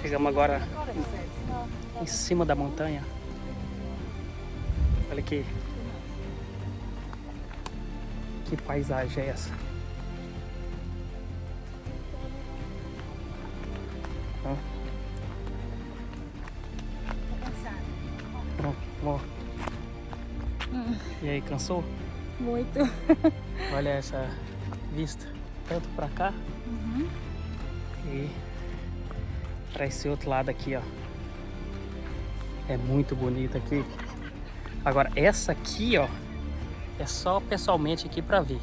Chegamos agora em cima da montanha. Olha aqui. Que paisagem é essa? Ó. Pronto, ó. E aí, cansou? Muito. Olha essa vista, tanto pra cá e pra esse outro lado aqui, ó. É muito bonito aqui. Agora, essa aqui, ó, é só pessoalmente aqui pra ver.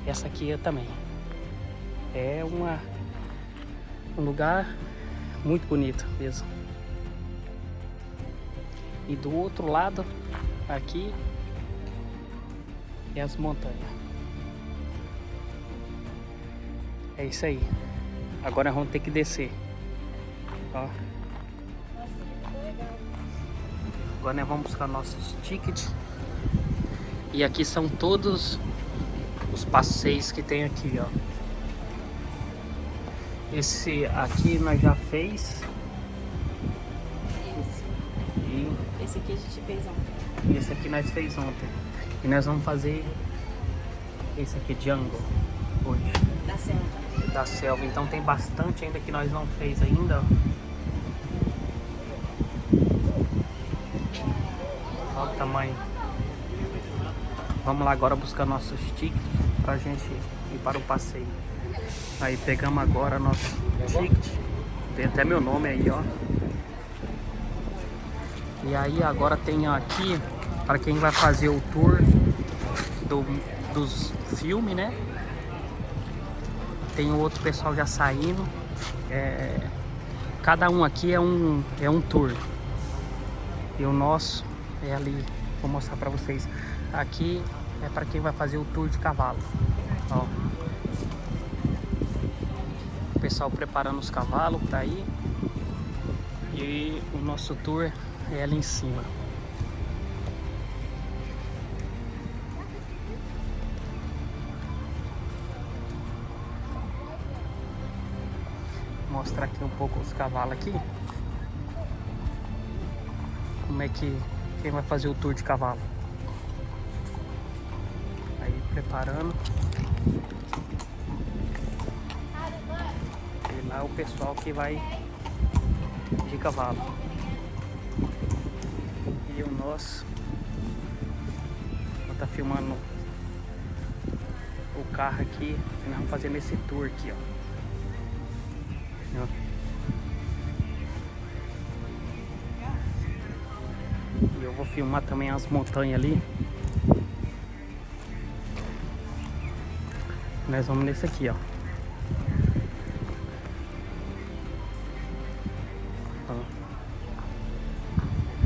Essa aqui eu também. É um lugar muito bonito mesmo. E do outro lado, aqui, é as montanhas. É isso aí. Agora vamos ter que descer. Ó. Agora nós vamos buscar nossos tickets. E aqui são todos os passeios que tem aqui, ó. Esse aqui nós já fez. Esse aqui a gente fez ontem. E esse aqui nós fez ontem. E nós vamos fazer esse aqui, Jungle, hoje. Da selva. Da selva. Então tem bastante ainda que nós não fez ainda. Olha o tamanho. Vamos lá agora buscar nossos tickets pra gente ir para o passeio. Aí pegamos agora nosso ticket. Tem até meu nome aí, ó. E aí agora tem aqui, para quem vai fazer o tour dos filmes, né? Tem outro pessoal já saindo. Cada um aqui é um tour. E o nosso é ali, vou mostrar para vocês. Aqui é para quem vai fazer o tour de cavalo. Ó. O pessoal preparando os cavalos para ir. E o nosso tour é ali em cima. Vou mostrar aqui um pouco os cavalos aqui. Como é que quem vai fazer o tour de cavalo. Aí preparando. E lá o pessoal que vai de cavalo. E o nosso vou estar filmando o carro aqui. Nós vamos fazendo esse tour aqui, ó. E eu vou filmar também as montanhas ali. Nós vamos nesse aqui, ó.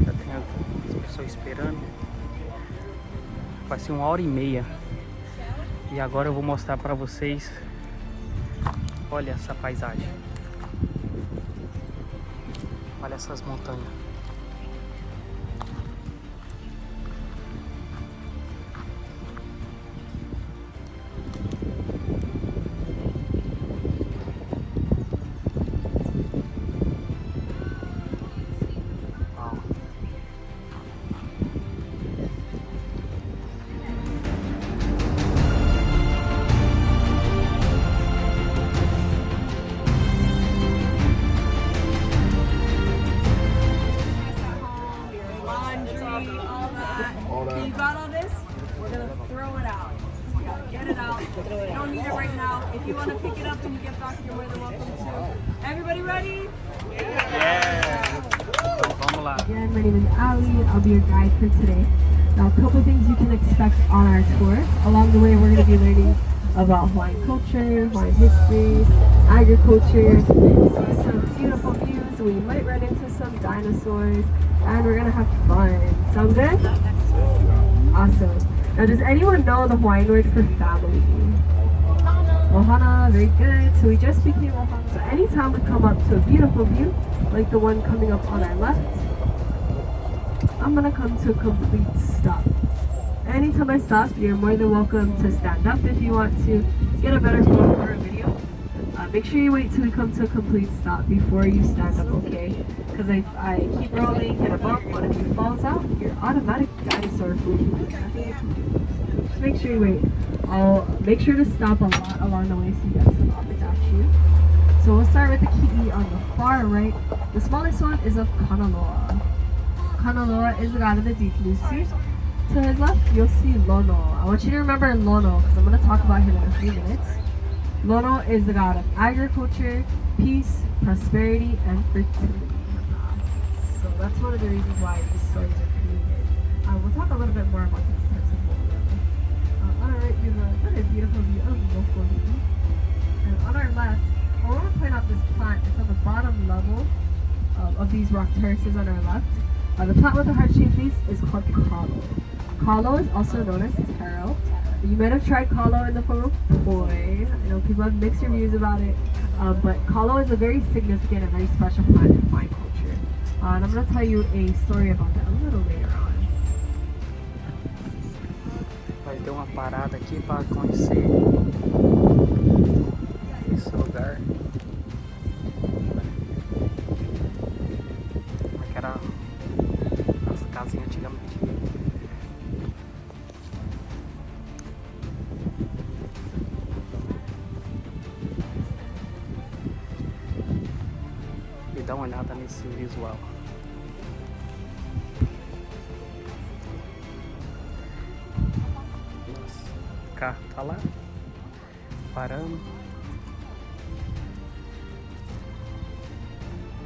Já tem as pessoas esperando. Vai ser 1h30. E agora eu vou mostrar pra vocês. Olha essa paisagem. Olha essas montanhas. You got all this? We're gonna throw it out. You gotta get it out. You don't need it right now. If you want to pick it up when you get back, you're more than welcome to. Everybody ready? Yeah! Vamos lá. Again, my name is Ali. I'll be your guide for today. Now, a couple things you can expect on our tour. Along the way, we're going to be learning about Hawaiian culture, Hawaiian history, agriculture, see some beautiful views. We might run into some dinosaurs, and we're going to have fun. Sound good? Awesome. Now, does anyone know the Hawaiian word for family? Ohana, very good. So we just became Ohana. So anytime we come up to a beautiful view, like the one coming up on our left, I'm gonna come to a complete stop. Anytime I stop, you're more than welcome to stand up if you want to get a better photo or a video. Make sure you wait till we come to a complete stop before you stand up, okay? Because if I keep rolling, hit a bump, one of you falls out, you're automatic dinosaur food. Just make sure you wait. I'll make sure to stop a lot along the way so you guys can up it at you. So we'll start with the ki'i on the far right. The smallest one is of Kualoa. Kualoa is the god of the deep blue sea. To his left, you'll see Lono. I want you to remember Lono because I'm going to talk about him in a few minutes. Lono is the god of agriculture, peace, prosperity, and fertility. So that's one of the reasons why these stories are created. We'll talk a little bit more about these types of Lono. On our right, we have another beautiful view of Mokoli. And on our left, I want to point out this plant. It's on the bottom level of these rock terraces on our left. The plant with the heart-shaped leaves is called Kualoa. Kualoa is also known as taro. You might have tried Kualoa in the form of poi. I know people have mixed reviews about it, but Kualoa is a very significant and very special plant in Hawaiian culture. And I'm going to tell you a story about that a little later on. Vai ter uma parada aqui para conhecer esse lugar. Aqui era as casinhas antigamente. E dá uma olhada nesse visual. Nossa, o carro tá lá parando.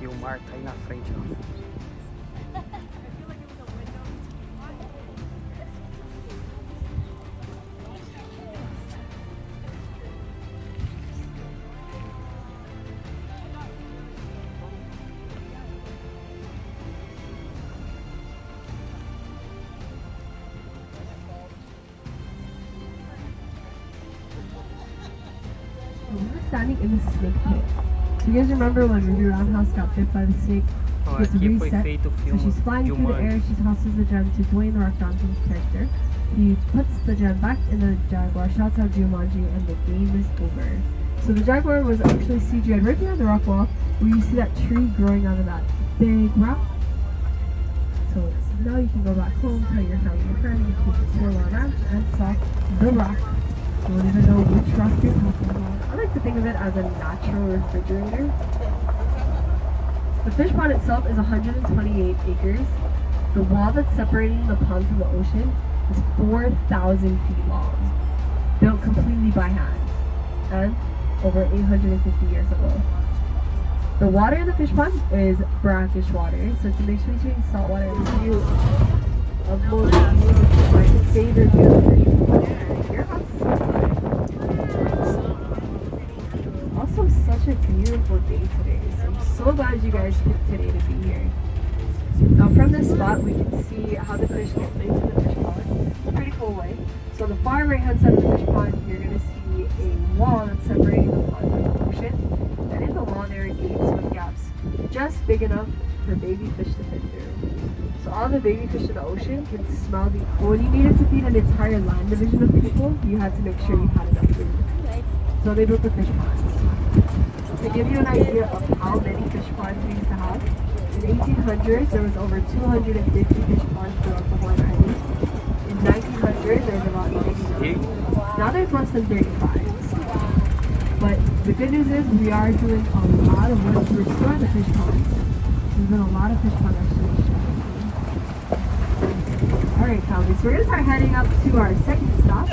E o mar tá aí na frente, ó. We're standing in the snake pit. Do you guys remember when Ruby Roundhouse got bit by the snake? Ó, She gets aqui foi reset. feito o So filme she's flying through the air, Jumanji. she tosses the gem to Dwayne The Rock Johnson's character. He puts the gem back in the Jaguar, shouts out Jumanji, and the game is over. So the Jaguar was actually CGI'd right behind the rock wall, where you see that tree growing out of that big rock. So now you can go back home, tell your family and friends, you keep the Kualoa Ranch, and saw the rock. You don't even know which rock you're talking about. I like to think of it as a natural refrigerator. The fish pond itself is 128 acres. The wall that's separating the pond from the ocean is 4,000 feet long, built completely by hand, and over 850 years ago. The water in the fish pond is brackish water, so it's a mixture between saltwater and view of most my favorite view of the fish pond. Your house is so nice. Also, such a beautiful day today. So I'm so glad you guys picked today to be here. Now from this spot, we can see how the fish get into the fish pond. It's a pretty cool way. So on the far right hand side of the fish pond, you're going to see a wall that's separating the pond from the ocean. And in the wall there are 8 swim gaps, just big enough for baby fish to fit through. So all the baby fish in the ocean can smell the... When you needed to feed an entire land division of people, you had to make sure you had enough food. So they built the fish ponds. To give you an idea of how many fish ponds we used to have, in 1800s there was over 250 fish ponds throughout the Hawaiian Islands. In 1900 there was about 90. Now there's less than 35. But the good news is we are doing a lot of work to restore the fish ponds. There's been a lot of fish pond restoration. Alright, family, so we're going to start heading up to our second stop.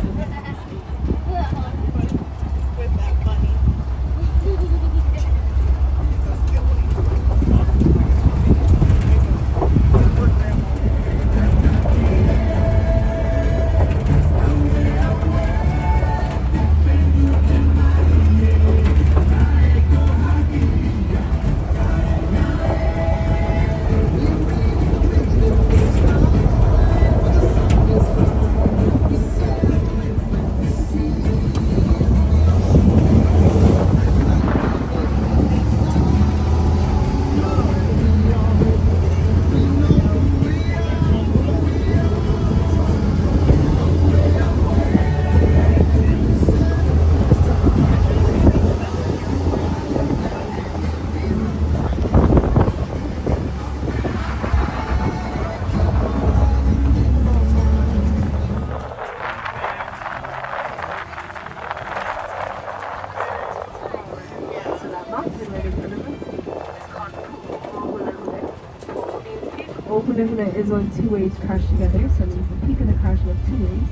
Hopudehuna is when two waves crash together, so it means the peak of the crash of two waves.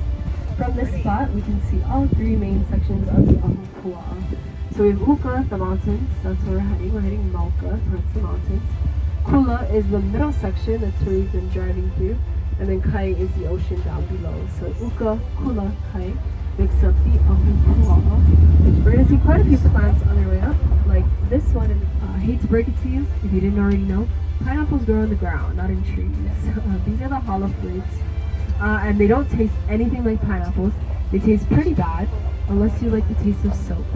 From this spot, we can see all three main sections of the Kualoa. So we have Uka, the mountains, that's where we're heading. We're heading Malka, towards the mountains. Kula is the middle section, that's where we've been driving through. And then Kai is the ocean down below. So Uka, Kula, Kai makes up the Kualoa. We're going to see quite a few plants on our way up. Like this one, I hate to break it to you, if you didn't already know, pineapples grow on the ground, not in trees. These are the hollow fruits. And they don't taste anything like pineapples. They taste pretty bad, unless you like the taste of soap.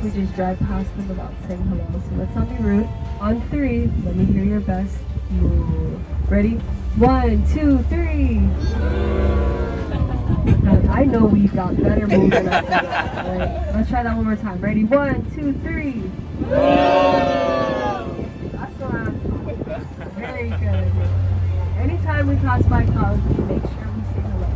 We just drive past them without saying hello, so let's not be rude. On three, let me hear your best move. Ready? 1, 2, 3. I know we've got better moves than us. Right? Let's try that one more time. Ready? 1, 2, 3. That's what I'm talking about. Very good. Anytime we pass by college, we make sure we say hello.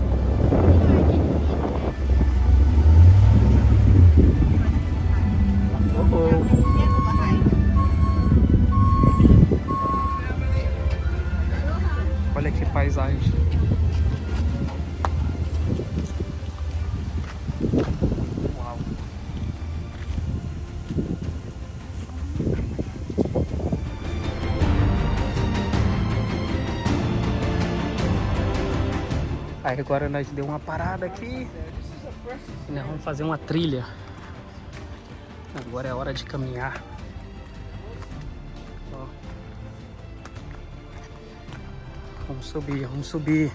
Olha que paisagem. Uau. Aí agora nós deu uma parada aqui e nós vamos fazer uma trilha. Agora é hora de caminhar. Ó. Vamos subir, vamos subir.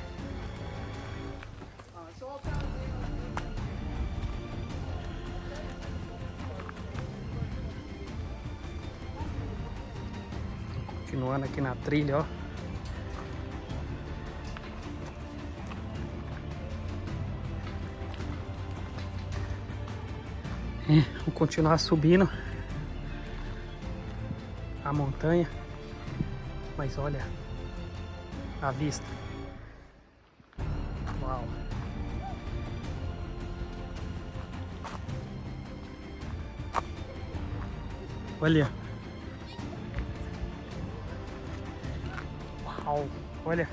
Continuando aqui na trilha, ó. Vou continuar subindo a montanha, mas olha a vista. Uau! Olha! Uau! Olha!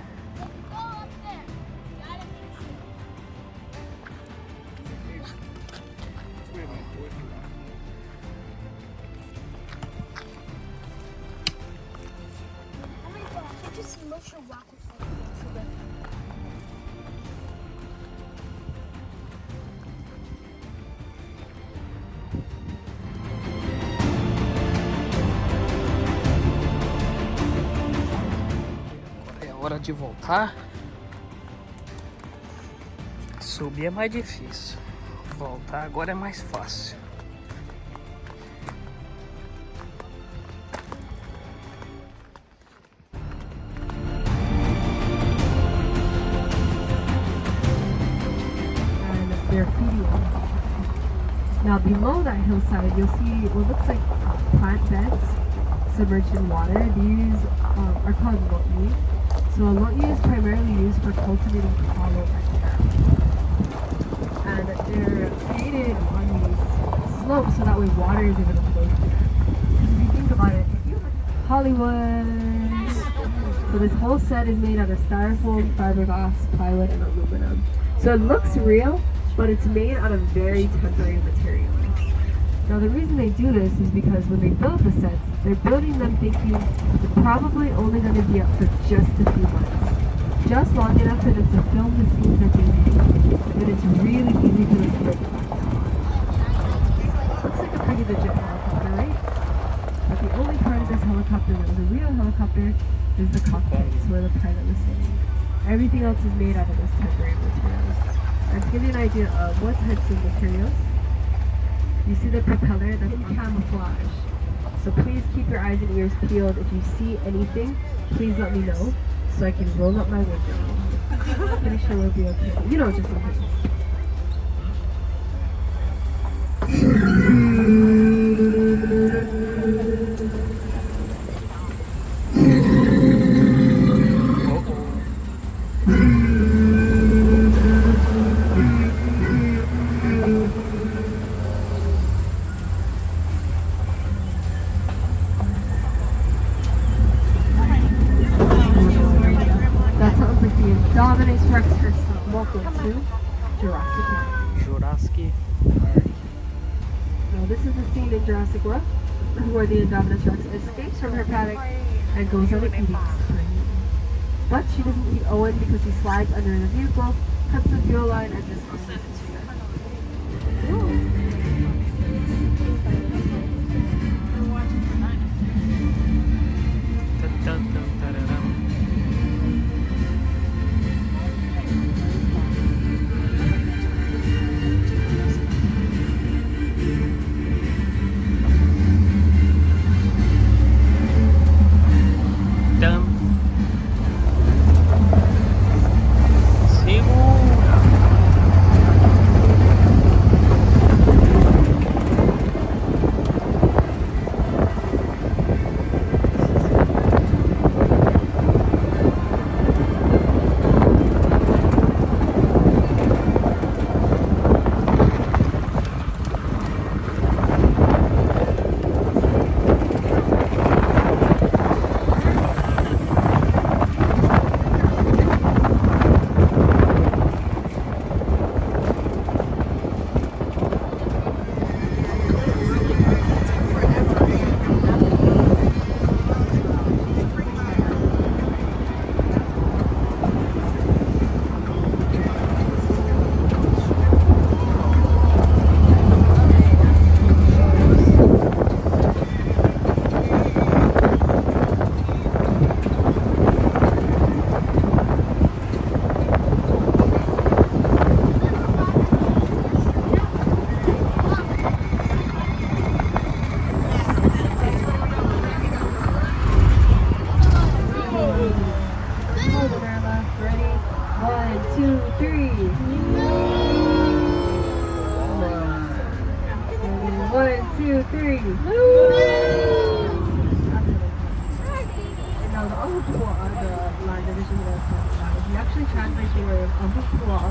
de voltar. Subir é mais difícil. Voltar agora é mais fácil. They're feeding on. Now below that hillside, you'll see what looks like plant beds submerged in water. These are called lo'i. So lo'i is primarily used for cultivating Kualoa and they're created on these slopes so that way water is able to flow through. If you think about it, if you look at Hollywood, so this whole set is made out of styrofoam, fiberglass, plywood, and aluminum. So it looks real, but it's made out of very temporary materials. Now the reason they do this is because when they build the sets, they're building them thinking they're probably only going to be up for just a few months. Just long enough for them to film the scenes that they need, but it's really easy for them to break back. Looks like a pretty legit helicopter, right? But the only part of this helicopter that was a real helicopter is the cockpit, where the pilot was sitting. Everything else is made out of this temporary materials. And to give you an idea of what types of materials, you see the propeller that's in camouflage. So please keep your eyes and ears peeled. If you see anything, please let me know so I can roll up my window. Pretty sure we'll be okay. You know, just in case. Dominance Rex herself. Welcome to Jurassic Park. Jurassic Park. Now this is the scene in Jurassic World where the Indominus Rex escapes from her paddock and goes on an eating spree. But she doesn't eat Owen because he slides under the vehicle, cuts the fuel line, and just goes into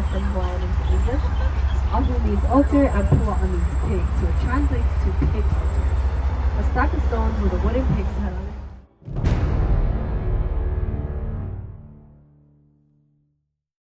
from Hawaiian into English. Ahu means altar and Pua'a means pig, so it translates to pig altar. A stack of stones with a wooden pig's head on it.